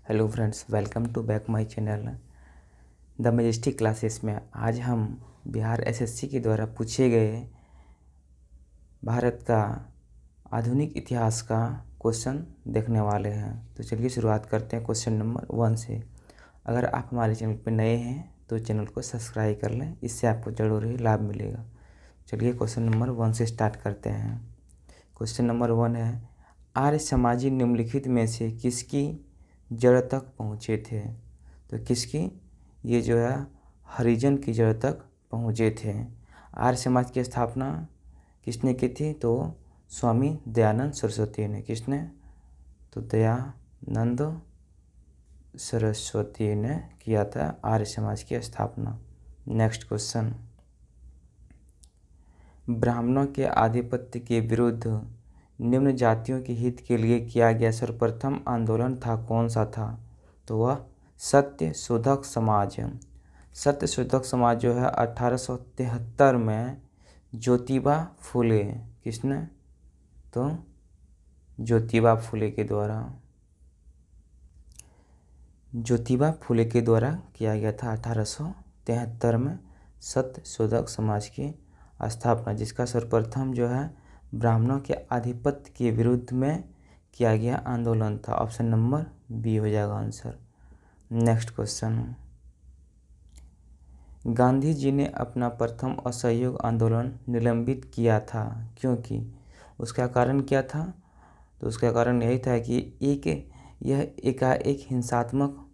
Hello friends, welcome to back my channel the majestic classes में आज हम Bihar SSC के द्वारा पूछे गए भारत का आधुनिक इतिहास का क्वेश्चन देखने वाले हैं। तो चलिए शुरुआत करते हैं क्वेश्चन नंबर 1 से। अगर आप हमारे चैनल पर नए हैं तो चैनल को सब्सक्राइब कर लें, इससे आपको ज़रूर ही लाभ मिलेगा। चलिए क्वेश्चन नंबर 1 से स्टार्ट करते हैं। क्वेश्चन नंबर 1 है, आर्य समाजी निम्नलिखित में से किसकी जड़ तक पहुँचे थे? तो किसकी? ये जो है हरिजन की जड़ तक पहुँचे थे। आर्य समाज की स्थापना किसने की थी? तो स्वामी दयानंद सरस्वती ने। किसने? तो दयानंद सरस्वती ने किया था आर्य समाज की स्थापना। नेक्स्ट क्वेश्चन, ब्राह्मणों के आधिपत्य के विरुद्ध निम्न जातियों के हित के लिए किया गया सर्वप्रथम आंदोलन था कौन सा था? तो वह सत्य शोधक समाज। सत्य शोधक समाज जो है 1873 में ज्योतिबा फुले। किसने? तो ज्योतिबा फुले के द्वारा किया गया था 1873 में सत्य शोधक समाज की स्थापना, जिसका सर्वप्रथम जो है ब्राह्मणों के आधिपत्य के विरुद्ध में किया गया आंदोलन था। ऑप्शन नंबर बी हो जाएगा answer. Next question, Gandhi ji ने अपना प्रथम असहयोग आंदोलन निलंबित किया था क्योंकि? उसका कारण क्या था? तो उसका कारण यही था कि यह एकाएक हिंसात्मक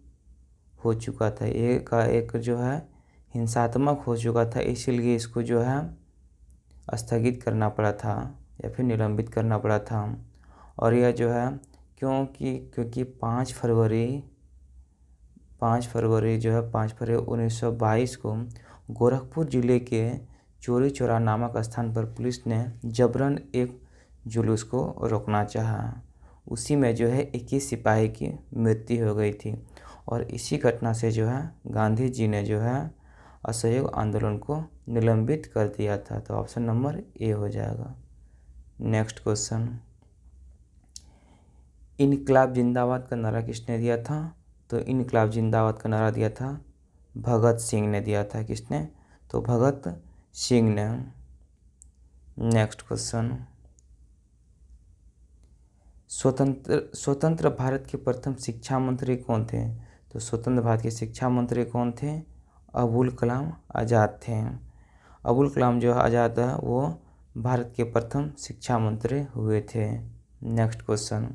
हो चुका था। एकाएक जो है हिंसात्मक हो चुका था, इसीलिए इसको जो है स्थगित करना पड़ा था या फिर निलंबित करना पड़ा था। और यह जो है क्योंकि 5 फरवरी 1922 को गोरखपुर जिले के चोरी चौरा नामक स्थान पर पुलिस ने जबरन एक जुलूस को रोकना चाहा। उसी में जो है 21 सिपाही की मृत्यु हो गई थी और इसी घटना से जो है गांधी जी ने जो है असहयोग आंदोलन को निलंबित कर दिया था। तो ऑप्शन नंबर ए हो जाएगा। नेक्स्ट क्वेश्चन, इनकलाब जिंदाबाद का नारा किसने दिया था? तो इनकलाब जिंदाबाद का नारा दिया था भगत सिंह ने दिया था। किसने? तो भगत सिंह ने। नेक्स्ट क्वेश्चन, स्वतंत्र भारत के प्रथम शिक्षा मंत्री कौन थे? तो स्वतंत्र भारत के शिक्षा मंत्री कौन थे? अबुल कलाम आज़ाद थे। अबुल कलाम जो आज़ाद है वो भारत के प्रथम शिक्षा मंत्री हुए थे। नेक्स्ट क्वेश्चन,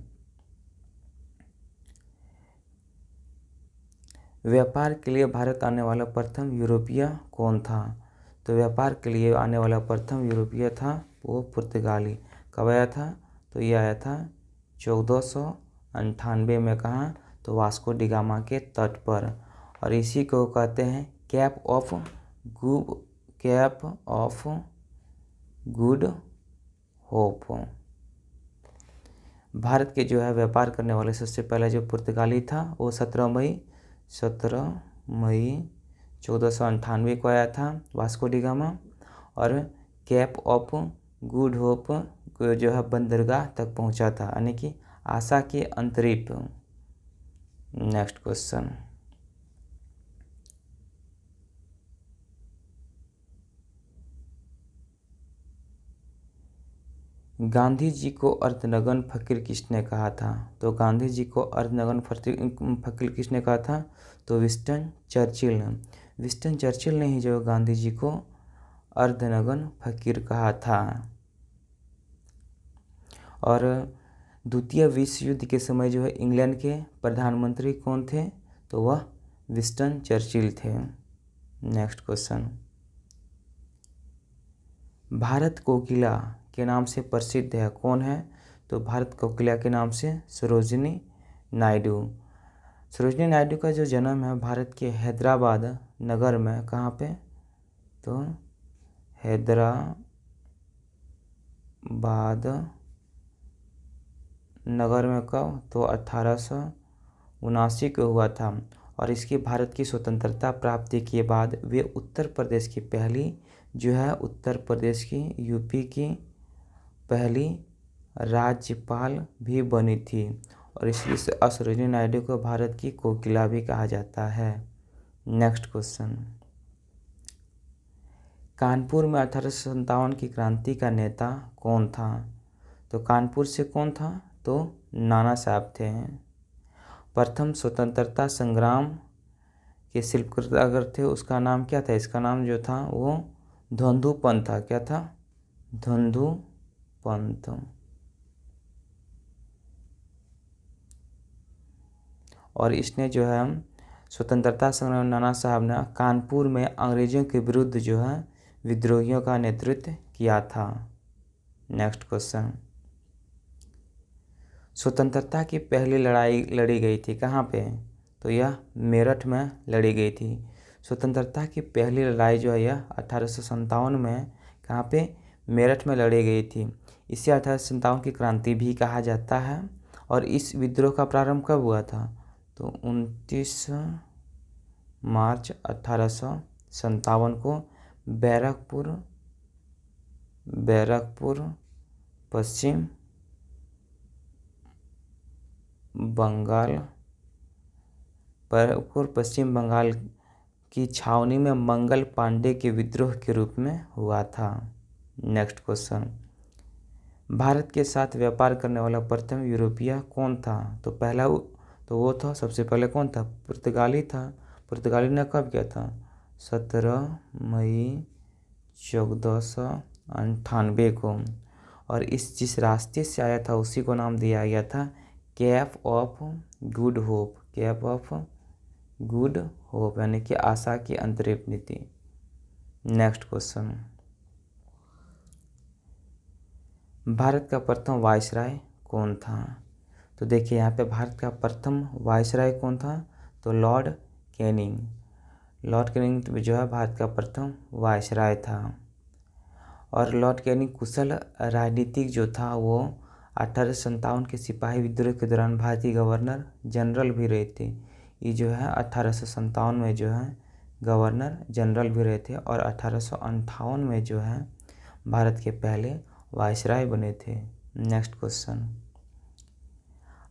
व्यापार के लिए भारत आने वाला प्रथम यूरोपीय कौन था? तो व्यापार के लिए आने वाला प्रथम यूरोपीय था वो पुर्तगाली। कब आया था? तो ये आया था 1498 में। कहाँ? तो वास्को डी गामा के तट पर। और इसी को कहते हैं cap of good hope. Bharat के जो है व्यापार करने वाले सबसे पहले जो पुर्तगाली था वो 17 मई 1498 को आया था वास्को डी गामा और कैप ऑफ गुड होप को जो है बंदरगाह तक पहुंचा था, यानी कि आशा के अंतरिप। नेक्स्ट क्वेश्चन, गांधी जी को अर्धनग्न फकीर किसने कहा था? तो गांधी जी को अर्धनग्न फकीर किसने कहा था? तो विंस्टन चर्चिल ने ही जो गांधी जी को अर्धनग्न फकीर कहा था। और द्वितीय विश्व युद्ध के समय जो है इंग्लैंड के प्रधानमंत्री कौन थे? तो वह विंस्टन चर्चिल थे। नेक्स्ट क्वेश्चन, भारत कोकिला के नाम से प्रसिद्ध है कौन है? तो भारत कोकिला के नाम से सरोजिनी नायडू का जो जन्म है भारत के हैदराबाद नगर में। कहाँ पे? तो हैदराबाद नगर में। कब? तो 1879 को हुआ था। और इसकी भारत की स्वतंत्रता प्राप्ति के बाद वे उत्तर प्रदेश की यूपी की पहली राज्यपाल भी बनी थी। और इसलिए से सरोजिनी नायडू को भारत की कोकिला भी कहा जाता है। नेक्स्ट क्वेश्चन, कानपुर में 1857 की क्रांति का नेता कौन था? तो कानपुर से कौन था? तो नाना साहब थे। प्रथम स्वतंत्रता संग्राम के शिल्पकार थे, उसका नाम क्या था? इसका नाम जो था वो धोंधू पंत था। क्या था? धोंधू पंत। और इसने जो है स्वतंत्रता संग्राम नाना साहब ने कानपुर में अंग्रेजों के विरुद्ध जो है विद्रोहियों का नेतृत्व किया था। नेक्स्ट क्वेश्चन, स्वतंत्रता की पहली लड़ाई लड़ी गई थी कहाँ पे? तो यह मेरठ में लड़ी गई थी। स्वतंत्रता की पहली लड़ाई जो है यह 1857 में कहाँ पे? मेरठ में लड़ी गई थी। इसे 1857 की क्रांति भी कहा जाता है। और इस विद्रोह का प्रारंभ कब हुआ था? तो 29 मार्च 1857 को बैरकपुर पश्चिम बंगाल की छावनी में मंगल पांडे के विद्रोह के रूप में हुआ था। नेक्स्ट क्वेश्चन, भारत के साथ व्यापार करने वाला प्रथम यूरोपीय कौन था? तो वो था, सबसे पहले कौन था? पुर्तगाली था। पुर्तगाली ने कब किया था? 17 मई 1498 को। और जिस रास्ते से आया था उसी को नाम दिया गया था cap of good hope. Cap of good hope यानी कि आशा की अंतरिक्ष नीति। नेक्स्ट क्वेश्चन, भारत का प्रथम वायसराय कौन था? तो देखिए यहाँ पे भारत का प्रथम वायसराय कौन था? तो लॉर्ड कैनिंग। लॉर्ड कैनिंग जो है भारत का प्रथम वायसराय था। और लॉर्ड कैनिंग कुशल राजनीतिक जो था वो 1857 के सिपाही विद्रोह के दौरान भारतीय गवर्नर जनरल भी रहे थे। ये जो है 1857 में जो है गवर्नर जनरल भी रहे थे और 1858 में जो है भारत के पहले वायसराय बने थे। नेक्स्ट क्वेश्चन,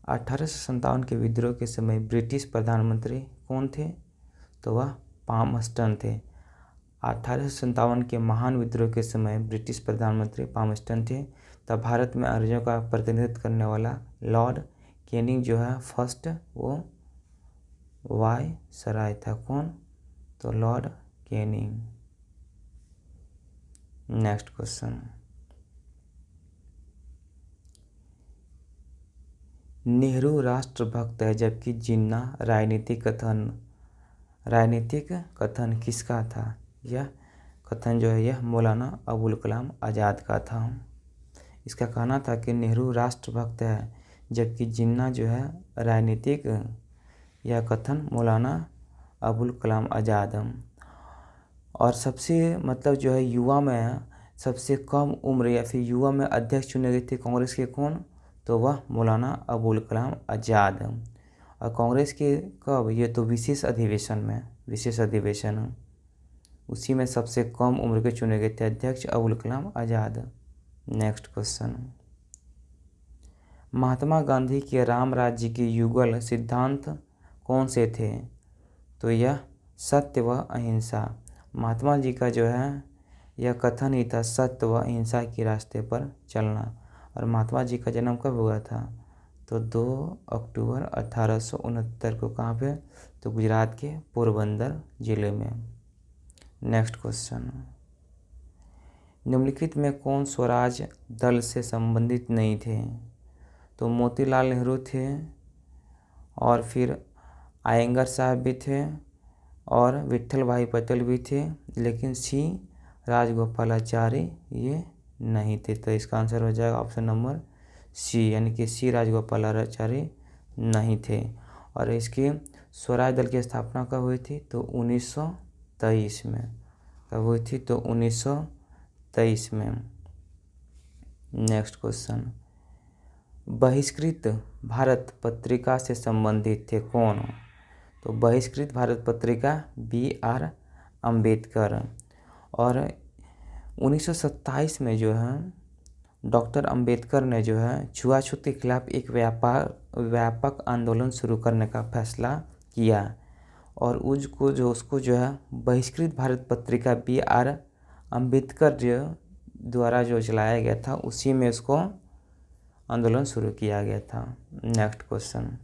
1857 के विद्रोह के समय ब्रिटिश प्रधानमंत्री कौन थे? तो वह पामस्टन थे। 1857 के महान विद्रोह के समय ब्रिटिश प्रधानमंत्री पामस्टन थे। तब भारत में अंग्रेजों का प्रतिनिधित्व करने वाला लॉर्ड कैनिंग जो है फर्स्ट वो वायसराय था। कौन? तो Lord Canning. Next question, Nehru राष्ट्रभक्त है जबकि जिन्ना राजनीतिक कथन किसका था? यह कथन जो है यह मौलाना अबुल कलाम आज़ाद का था। इसका कहना था कि नेहरू राष्ट्रभक्त है जबकि जिन्ना जो है राजनीतिक। यह कथन मौलाना अबुल कलाम आज़ाद। और सबसे मतलब जो है युवा में सबसे कम उम्र या फिर युवा में अध्यक्ष चुने गए थे कांग्रेस के कौन? तो वह मौलाना अबुल कलाम आज़ाद। और कांग्रेस के कब? ये तो विशेष अधिवेशन उसी में सबसे कम उम्र के चुने गए थे अध्यक्ष अबुल कलाम आज़ाद। नेक्स्ट क्वेश्चन, महात्मा गांधी के राम राज्य के युगल सिद्धांत कौन से थे? तो यह सत्य व अहिंसा। महात्मा जी का जो है यह कथन ही था सत्य व अहिंसा के रास्ते पर चलना। और महात्मा जी का जन्म कब हुआ था? तो 2 अक्टूबर 1869 को। कहाँ पे? तो गुजरात के पोरबंदर जिले में। नेक्स्ट क्वेश्चन, निम्नलिखित में कौन स्वराज दल से संबंधित नहीं थे? तो मोतीलाल नेहरू थे और फिर आयंगर साहब भी थे और विट्ठल भाई पटेल भी थे, लेकिन सी राजगोपालाचारी ये नहीं थे। तो इसका आंसर हो जाएगा ऑप्शन नंबर सी, यानी कि सी राजगोपालाचारी नहीं थे। और इसकी स्वराज दल की स्थापना कब हुई थी? तो 1923 में। कब हुई थी? तो 1923 में। नेक्स्ट क्वेश्चन, बहिष्कृत भारत पत्रिका से संबंधित थे कौन? तो बहिष्कृत भारत पत्रिका BR अम्बेडकर। और 1927 में जो है डॉक्टर अंबेडकर ने जो है छुआछूत के खिलाफ एक व्यापक आंदोलन शुरू करने का फैसला किया और उसको जो है बहिष्कृत भारत पत्रिका BR अंबेडकर द्वारा जो चलाया गया था उसी में उसको आंदोलन शुरू किया गया था। Next question,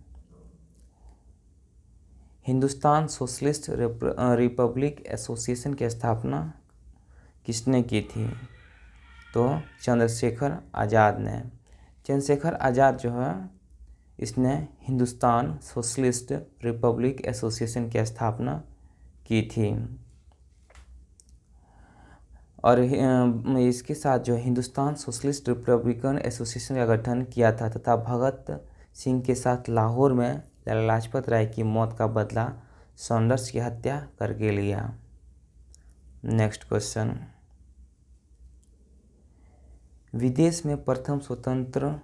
Hindustan socialist Republic association की स्थापना किसने की थी? तो चंद्रशेखर आज़ाद ने। चंद्रशेखर आज़ाद जो है इसने हिंदुस्तान सोशलिस्ट रिपब्लिक एसोसिएशन की स्थापना की थी और इसके साथ जो हिंदुस्तान सोशलिस्ट रिपब्लिकन एसोसिएशन का गठन किया था तथा भगत सिंह के साथ लाहौर में लाला लाजपत राय की मौत का बदला सॉन्डर्स की हत्या करके लिया। नेक्स्ट क्वेश्चन, विदेश में प्रथम स्वतंत्र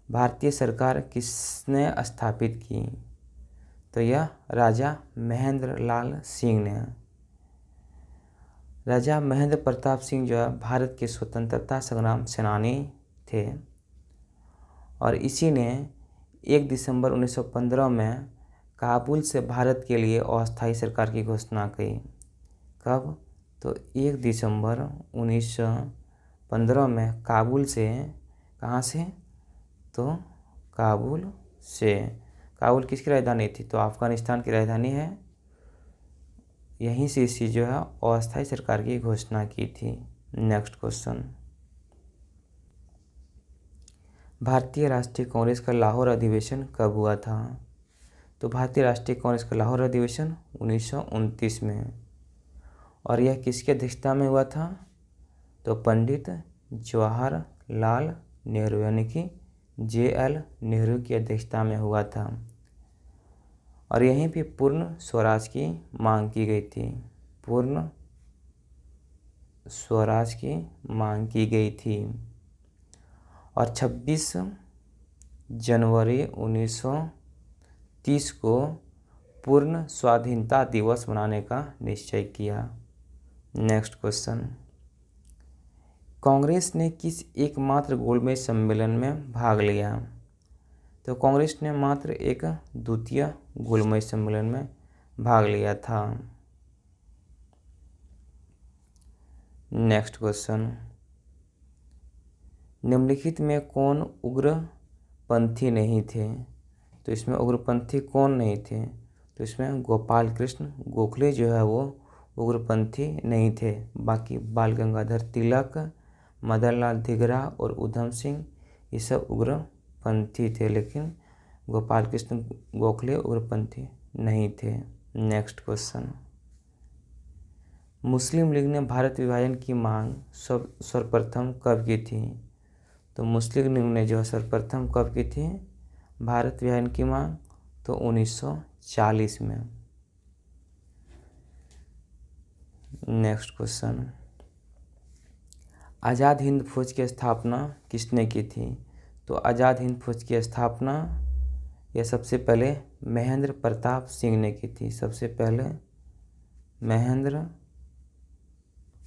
भारतीय सरकार किसने स्थापित की? तो यह राजा महेंद्र लाल सिंह ने। राजा महेंद्र प्रताप सिंह जो है भारत के स्वतंत्रता संग्राम सेनानी थे और इसी ने 1 दिसंबर 1915 में काबुल से भारत के लिए अस्थायी सरकार की घोषणा की। कब? तो 1 दिसंबर 1915 में काबुल से, कहाँ से? तो काबुल से। काबुल किसकी राजधानी थी? तो अफ़गानिस्तान की राजधानी है। यहीं से इसी जो है अस्थायी सरकार की घोषणा की थी। नेक्स्ट क्वेश्चन, भारतीय राष्ट्रीय कांग्रेस का लाहौर अधिवेशन कब हुआ था? तो भारतीय राष्ट्रीय कांग्रेस का लाहौर अधिवेशन 1929 में। और यह किसकी अध्यक्षता में हुआ था? तो पंडित जवाहरलाल नेहरू यानी कि JL नेहरू की अध्यक्षता में हुआ था और यहीं पे पूर्ण स्वराज की मांग की गई थी। पूर्ण स्वराज की मांग की गई थी और 26 जनवरी 1930 को पूर्ण स्वाधीनता दिवस मनाने का निश्चय किया। नेक्स्ट क्वेश्चन, कांग्रेस ने किस एकमात्र गोलमेज सम्मेलन में भाग लिया? तो कांग्रेस ने मात्र एक द्वितीय गोलमेज सम्मेलन में भाग लिया था। नेक्स्ट क्वेश्चन, निम्नलिखित में कौन उग्रपंथी नहीं थे? तो इसमें उग्रपंथी कौन नहीं थे? तो इसमें गोपाल कृष्ण गोखले जो है वो उग्रपंथी नहीं थे। बाकी बाल गंगाधर तिलक, मदन लाल धिंगरा और उधम सिंह ये सब उग्रपंथी थे, लेकिन गोपाल कृष्ण गोखले उग्रपंथी नहीं थे। नेक्स्ट क्वेश्चन, मुस्लिम लीग ने भारत विभाजन की मांग सर्वप्रथम कब की थी? तो मुस्लिम लीग ने जो सर्वप्रथम कब की थी भारत विभाजन की मांग? तो 1940 में। नेक्स्ट क्वेश्चन, आज़ाद हिंद फौज की स्थापना किसने की थी? तो आज़ाद हिंद फौज की स्थापना यह सबसे पहले महेंद्र प्रताप सिंह ने की थी। सबसे पहले महेंद्र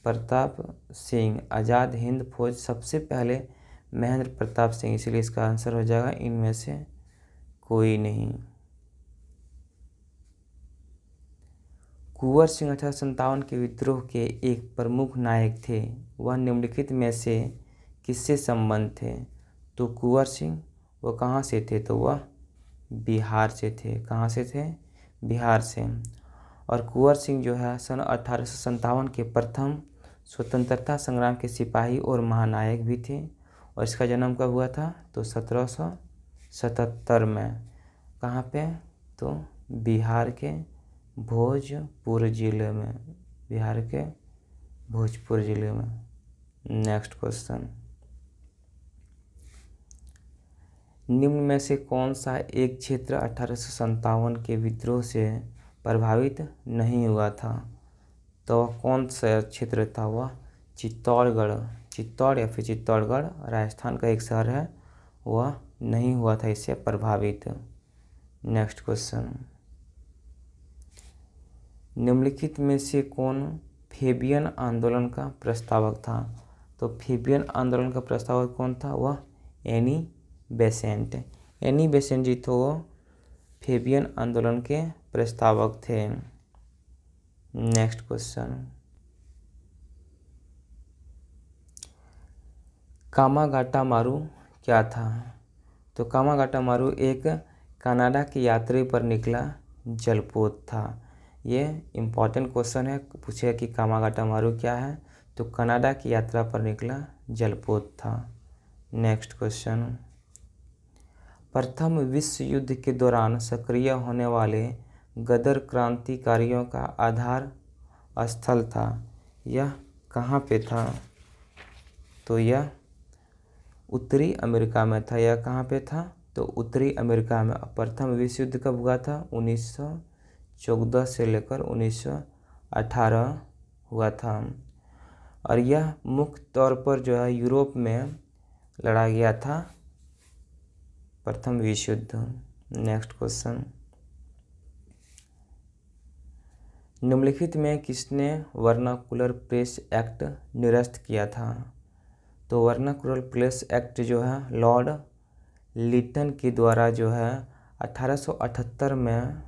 प्रताप सिंह, आज़ाद हिंद फौज सबसे पहले महेंद्र प्रताप सिंह, इसलिए इसका आंसर हो जाएगा इनमें से कोई नहीं। कुंवर सिंह 1857 के विद्रोह के एक प्रमुख नायक थे, वह निम्नलिखित में से किससे संबंध थे? तो कुंवर सिंह वो कहाँ से थे? तो वह बिहार से थे। कहाँ से थे? बिहार से। और कुंवर सिंह जो है सन 1857 के प्रथम स्वतंत्रता संग्राम के सिपाही और महानायक भी थे। और इसका जन्म कब हुआ था? तो 1777 में। कहाँ पे? तो बिहार के भोजपुर जिले में। बिहार के भोजपुर जिले में। नेक्स्ट क्वेश्चन, निम्न में से कौन सा एक क्षेत्र 1857 के विद्रोह से प्रभावित नहीं हुआ था? तो वह कौन सा क्षेत्र था? वह चित्तौड़गढ़, चित्तौड़ या फिर चित्तौड़गढ़ राजस्थान का एक शहर है, वह नहीं हुआ था इससे प्रभावित। नेक्स्ट क्वेश्चन, निम्नलिखित में से कौन फेबियन आंदोलन का प्रस्तावक था? तो फेबियन आंदोलन का प्रस्तावक कौन था? वह एनी बेसेंट। एनी बेसेंट जी तो वो फेबियन आंदोलन के प्रस्तावक थे। नेक्स्ट क्वेश्चन, कामागाटा मारू क्या था? तो कामागाटा मारू एक कनाडा की यात्रा पर निकला जलपोत था। ये इम्पॉर्टेंट क्वेश्चन है, पूछेगा कि कामागाटा मारू क्या है? तो कनाडा की यात्रा पर निकला जलपोत था। नेक्स्ट क्वेश्चन, प्रथम विश्व युद्ध के दौरान सक्रिय होने वाले गदर क्रांतिकारियों का आधार स्थल था, यह कहाँ पे था? तो यह उत्तरी अमेरिका में था। यह कहाँ पे था? तो उत्तरी अमेरिका में। प्रथम विश्व युद्ध कब हुआ था? 1914 से लेकर 1918 हुआ था। और यह मुख्य तौर पर जो है यूरोप में लड़ा गया था प्रथम विश्व युद्ध। नेक्स्ट क्वेश्चन, निम्नलिखित में किसने वर्नाकुलर प्रेस एक्ट निरस्त किया था? तो वर्नाकुलर प्रेस एक्ट जो है लॉर्ड लिटन के द्वारा जो है 1878 में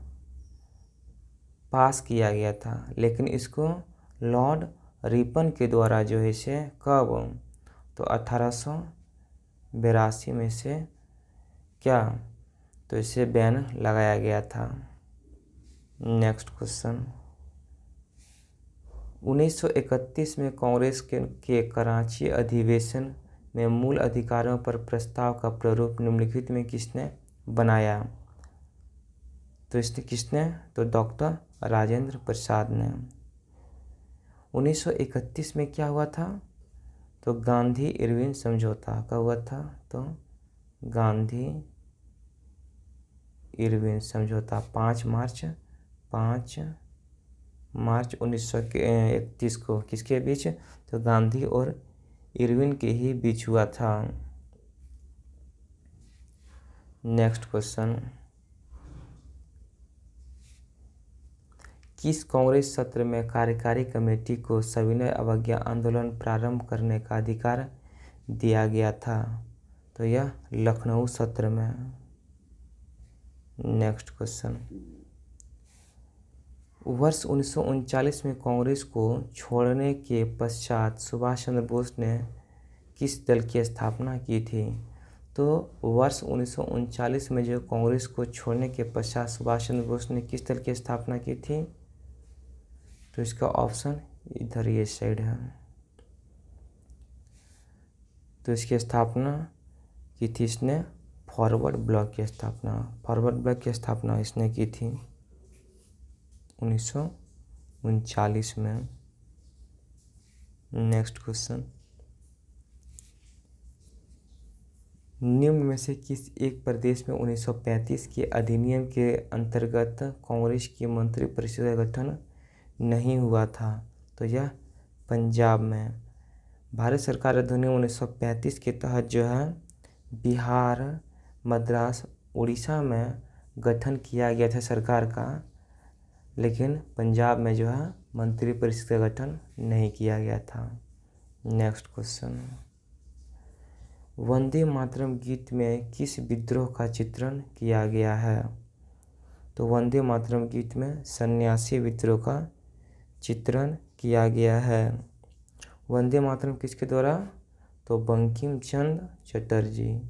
पास किया गया था, लेकिन इसको लॉर्ड रिपन के द्वारा जो है इसे कब? तो 1882 में से क्या? तो इसे बैन लगाया गया था। नेक्स्ट क्वेश्चन, 1931 में कांग्रेस के कराची अधिवेशन में मूल अधिकारों पर प्रस्ताव का प्रारूप निम्नलिखित में किसने बनाया? तो इसने किसने? तो डॉक्टर राजेंद्र प्रसाद ने। 1931 में क्या हुआ था? तो गांधी इरविन समझौता का हुआ था। तो गांधी इरविन समझौता 5 मार्च 1931 को किसके बीच? तो गांधी और इरविन के ही बीच हुआ था। नेक्स्ट क्वेश्चन, किस कांग्रेस सत्र में कार्यकारी कमेटी को सविनय अवज्ञा आंदोलन प्रारंभ करने का अधिकार दिया गया था? तो यह लखनऊ सत्र में। नेक्स्ट क्वेश्चन, वर्ष 1939 में कांग्रेस को छोड़ने के पश्चात सुभाष चंद्र बोस ने किस दल की स्थापना की थी? तो वर्ष 1939 में जो कांग्रेस को छोड़ने के पश्चात सुभाष चंद्र बोस ने किस दल की स्थापना की थी? तो इसका ऑप्शन इधर ये साइड है। तो इसकी स्थापना की थी इसने फॉरवर्ड ब्लॉक की स्थापना। फॉरवर्ड ब्लॉक की स्थापना इसने की थी 1939 में। नेक्स्ट क्वेश्चन, निम्न में से किस एक प्रदेश में 1935 के अधिनियम के अंतर्गत कांग्रेस की मंत्रिपरिषद का गठन नहीं हुआ था? तो यह पंजाब में। भारत सरकार अधिनियम 1935 के तहत जो है बिहार, मद्रास, उड़ीसा में गठन किया गया था सरकार का, लेकिन पंजाब में जो है मंत्रिपरिषद का गठन नहीं किया गया था। नेक्स्ट क्वेश्चन, वंदे मातरम गीत में किस विद्रोह का चित्रण किया गया है? तो वंदे मातरम गीत में सन्यासी विद्रोह का चित्रण किया गया है। वंदे मातरम किसके द्वारा? तो बंकिम चंद्र चटर्जी।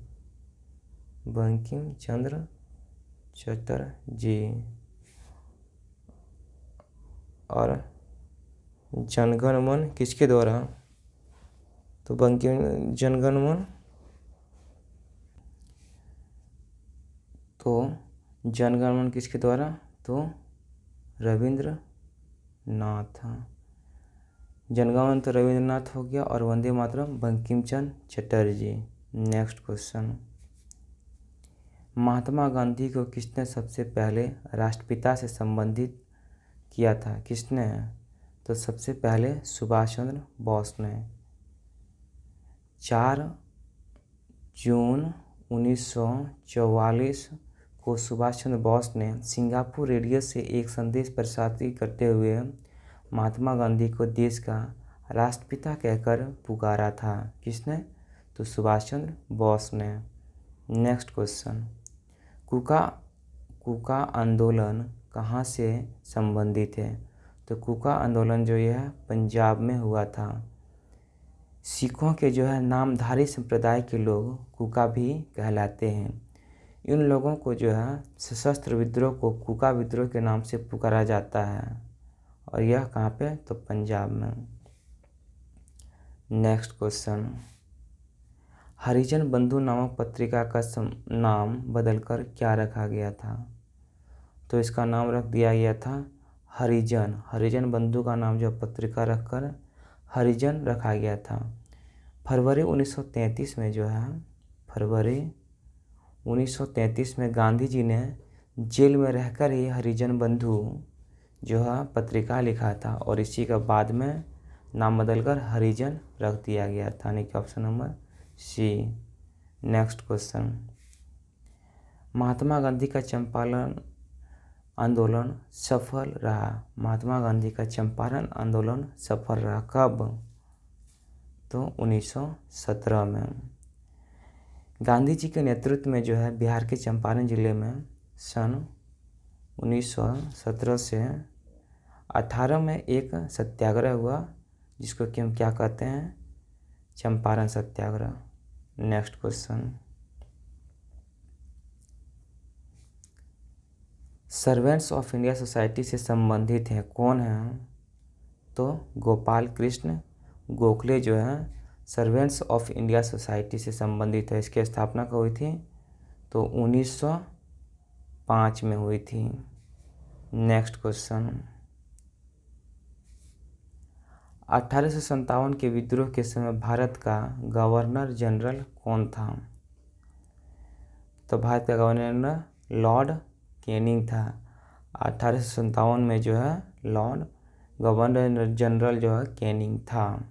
बंकिम चंद्र चटर्जी। और जनगण मन किसके द्वारा? तो बंकिम जनगण मन। तो जनगण मन किसके द्वारा? तो रविंद्रनाथ। जनगण तो रविंद्रनाथ हो गया और वंदे मातरम बंकिम चंद्र चटर्जी। नेक्स्ट क्वेश्चन, महात्मा गांधी को किसने सबसे पहले राष्ट्रपिता से संबंधित किया था? किसने? तो सबसे पहले सुभाष चंद्र बोस ने। 4 जून 1944 को सुभाष चंद्र बोस ने सिंगापुर रेडियो से एक संदेश प्रसारित करते हुए महात्मा गांधी को देश का राष्ट्रपिता कहकर पुकारा था? किसने? तो सुभाष चंद्र बोस ने। नेक्स्ट क्वेश्चन, कूका कूका आंदोलन कहाँ से संबंधित है? तो कूका आंदोलन जो यह पंजाब में हुआ था। सिखों के जो है नामधारी संप्रदाय के लोग कूका भी कहलाते हैं। इन लोगों को जो है सशस्त्र विद्रोह को कूका विद्रोह के नाम से पुकारा जाता है, और यह कहाँ पे? तो पंजाब में। नेक्स्ट क्वेश्चन, हरिजन बंधु नामक पत्रिका का नाम बदलकर क्या रखा गया था? तो इसका नाम रख दिया गया था हरिजन। हरिजन बंधु का नाम जो पत्रिका रखकर हरिजन रखा गया था। फरवरी 1933 में जो है फरवरी 1933 में गांधी जी ने जेल में रहकर ही हरिजन बंधु जो है पत्रिका लिखा था, और इसी का बाद में नाम बदलकर हरिजन रख दिया गया था, यानी कि option number C. Next question, Mahatma Gandhi का चंपारण आंदोलन सफल रहा? महात्मा गांधी का चंपारण आंदोलन सफल रहा कब? तो 1917 में। गांधी जी के नेतृत्व में जो है बिहार के चंपारण जिले में सन 1917 से 18 में एक सत्याग्रह हुआ, जिसको कि हम क्या कहते हैं? Champaran satyagraha. Next question, servants of India society से संबंधित हैं कौन हैं? तो गोपाल कृष्ण गोखले जो है सर्वेंट्स ऑफ इंडिया सोसाइटी से संबंधित है। इसकी स्थापना कब हुई थी? तो 1905 में हुई थी। नेक्स्ट क्वेश्चन, 1857 के विद्रोह के समय भारत का गवर्नर जनरल कौन था? तो भारत का गवर्नर लॉर्ड कैनिंग था। 1857 में जो है लॉर्ड गवर्नर जनरल जो है कैनिंग था।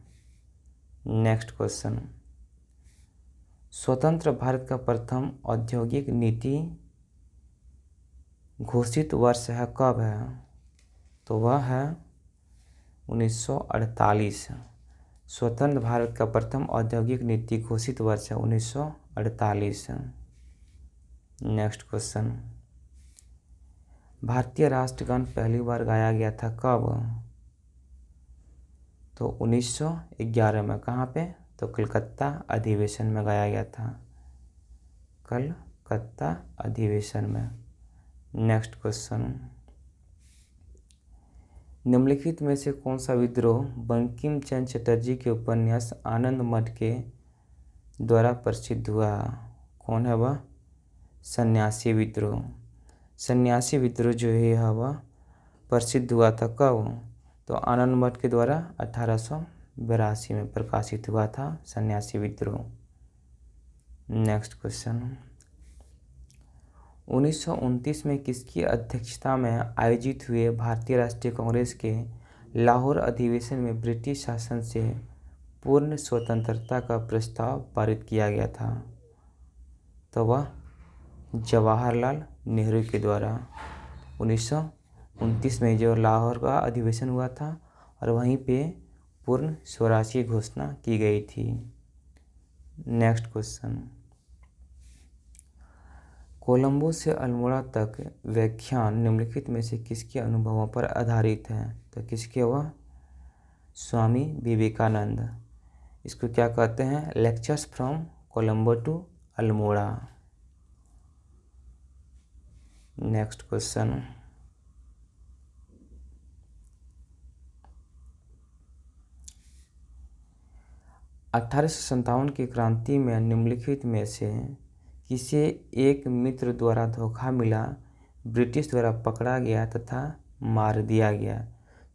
नेक्स्ट क्वेश्चन, स्वतंत्र भारत का प्रथम औद्योगिक नीति घोषित वर्ष है कब है? तो वह है 1948। स्वतंत्र भारत का प्रथम औद्योगिक नीति घोषित वर्ष है 1948। नेक्स्ट क्वेश्चन, भारतीय राष्ट्रगान पहली बार गाया गया था कब? तो 1911 में। कहाँ पे? तो कलकत्ता अधिवेशन में गाया गया था, कलकत्ता अधिवेशन में। नेक्स्ट क्वेश्चन, निम्नलिखित में से कौन सा विद्रोह बंकिम चंद्र चटर्जी के उपन्यास आनंद मठ के द्वारा प्रसिद्ध हुआ? कौन है वह? सन्यासी विद्रोह। सन्यासी विद्रोह जो है वह प्रसिद्ध हुआ था कब? तो आनंद मठ के द्वारा 1882 में प्रकाशित हुआ था सन्यासी विद्रोह। नेक्स्ट क्वेश्चन, 1929 में किसकी अध्यक्षता में आयोजित हुए भारतीय राष्ट्रीय कांग्रेस के लाहौर अधिवेशन में ब्रिटिश शासन से पूर्ण स्वतंत्रता का प्रस्ताव पारित किया गया था? तो वह जवाहरलाल नेहरू के द्वारा 1929 में जो लाहौर का अधिवेशन हुआ था, और वहीं पे पूर्ण स्वराज की घोषणा की गई थी। नेक्स्ट क्वेश्चन, कोलंबो से अल्मोड़ा तक व्याख्यान निम्नलिखित में से किसके अनुभवों पर आधारित है? तो किसके? वह स्वामी विवेकानंद। इसको क्या कहते हैं? Lectures from Colombo to Almora. Next question, 1857 की क्रांति में निम्नलिखित में से किसे एक मित्र द्वारा धोखा मिला, ब्रिटिश द्वारा पकड़ा गया तथा मार दिया गया?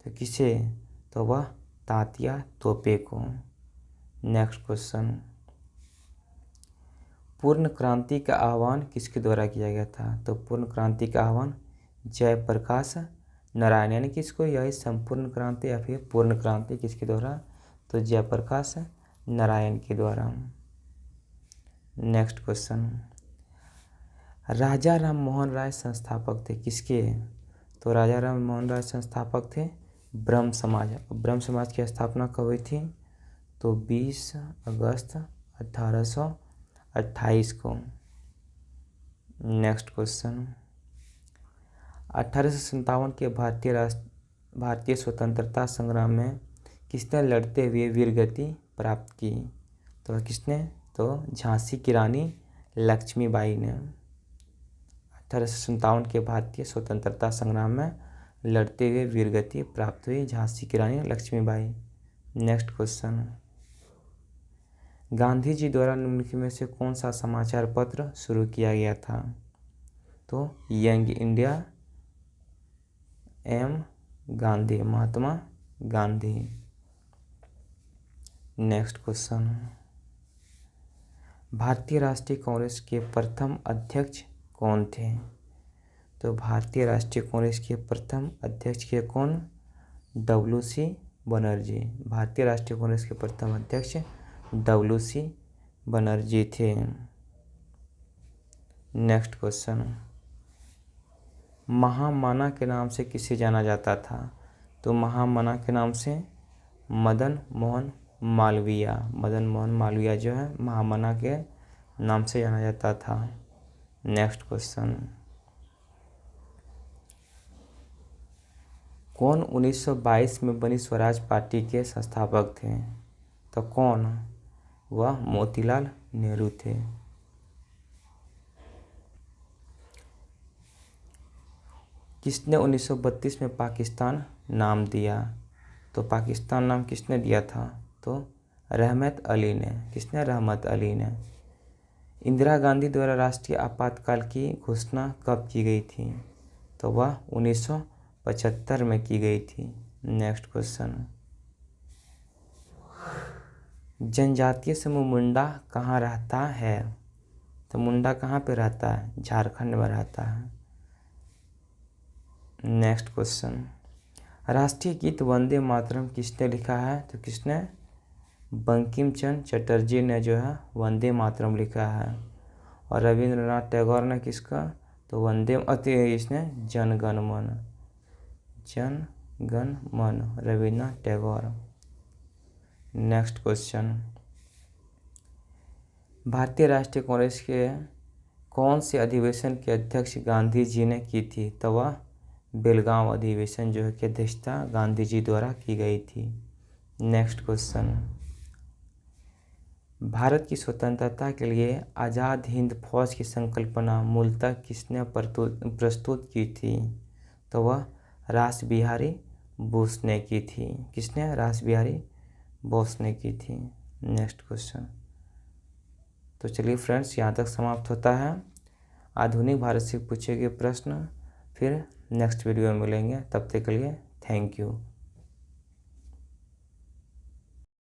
तो किसे? तो वह तात्या तोपे को। नेक्स्ट क्वेश्चन, पूर्ण क्रांति का आह्वान किसके द्वारा किया गया था? तो पूर्ण क्रांति का आह्वान जयप्रकाश नारायण, यानी किसको? यही संपूर्ण क्रांति या फिर पूर्ण क्रांति किसके द्वारा? तो जयप्रकाश नारायण के द्वारा। नेक्स्ट क्वेश्चन, राजा राम मोहन राय संस्थापक थे किसके? तो राजा राम मोहन राय संस्थापक थे ब्रह्म समाज। ब्रह्म समाज की स्थापना कब हुई थी? तो 20 अगस्त 1828 को। नेक्स्ट क्वेश्चन, 1857 के भारतीय स्वतंत्रता संग्राम में किसने लड़ते हुए वीरगति प्राप्त की? तो किसने? तो झांसी की रानी लक्ष्मीबाई ने 1857 के भारतीय स्वतंत्रता संग्राम में लड़ते हुए वीरगति प्राप्त हुई झांसी की रानी लक्ष्मीबाई। नेक्स्ट क्वेश्चन, गांधी जी द्वारा निम्नलिखित में से कौन सा समाचार पत्र शुरू किया गया था? तो young India M Gandhi, Mahatma Gandhi. Next question, भारतीय राष्ट्रीय कांग्रेस के प्रथम अध्यक्ष कौन थे? तो भारतीय राष्ट्रीय कांग्रेस के प्रथम अध्यक्ष के कौन? WC बनर्जी। भारतीय राष्ट्रीय कांग्रेस के प्रथम अध्यक्ष WC बनर्जी थे। नेक्स्ट क्वेश्चन, महामना के नाम से किसे जाना जाता था? तो महामना के नाम से मदन मोहन मालवीय। मदन मोहन मालवीय जो है महामना के नाम से जाना जाता था। नेक्स्ट क्वेश्चन, कौन 1922 में बनी स्वराज पार्टी के संस्थापक थे? तो कौन? वह मोतीलाल नेहरू थे। किसने 1932 में पाकिस्तान नाम दिया? तो पाकिस्तान नाम किसने दिया था? तो रहमत अली ने। किसने? रहमत अली ने। इंदिरा गांधी द्वारा राष्ट्रीय आपातकाल की घोषणा कब की गई थी? तो वह 1975 में की गई थी। नेक्स्ट क्वेश्चन, जनजातीय समूह मुंडा कहाँ रहता है? तो मुंडा कहाँ पे रहता है? झारखंड में रहता है। नेक्स्ट क्वेश्चन, राष्ट्रीय गीत वंदे मातरम किसने लिखा है? तो किसने? बंकिम चंद्र चटर्जी ने जो है वंदे मातरम लिखा है। और रविंद्रनाथ टैगोर ने किसका? तो वंदे इसने जन गण मन रविन्द्रनाथ टैगोर। नेक्स्ट क्वेश्चन, भारतीय राष्ट्रीय कांग्रेस के कौन से अधिवेशन की अध्यक्ष गांधी जी ने की थी? तो वह बेलगांव अधिवेशन जो है की अध्यक्षता गांधी जी द्वारा की गई थी। नेक्स्ट क्वेश्चन, भारत की स्वतंत्रता के लिए आज़ाद हिंद फौज की संकल्पना मूलतः किसने प्रस्तुत की थी? तो वह रास बिहारी बोस ने की थी। किसने? रास बिहारी बोस ने की थी। नेक्स्ट क्वेश्चन, तो चलिए फ्रेंड्स यहाँ तक समाप्त होता है आधुनिक भारत से पूछे गए प्रश्न। फिर नेक्स्ट वीडियो में मिलेंगे, तब तक के लिए थैंक यू।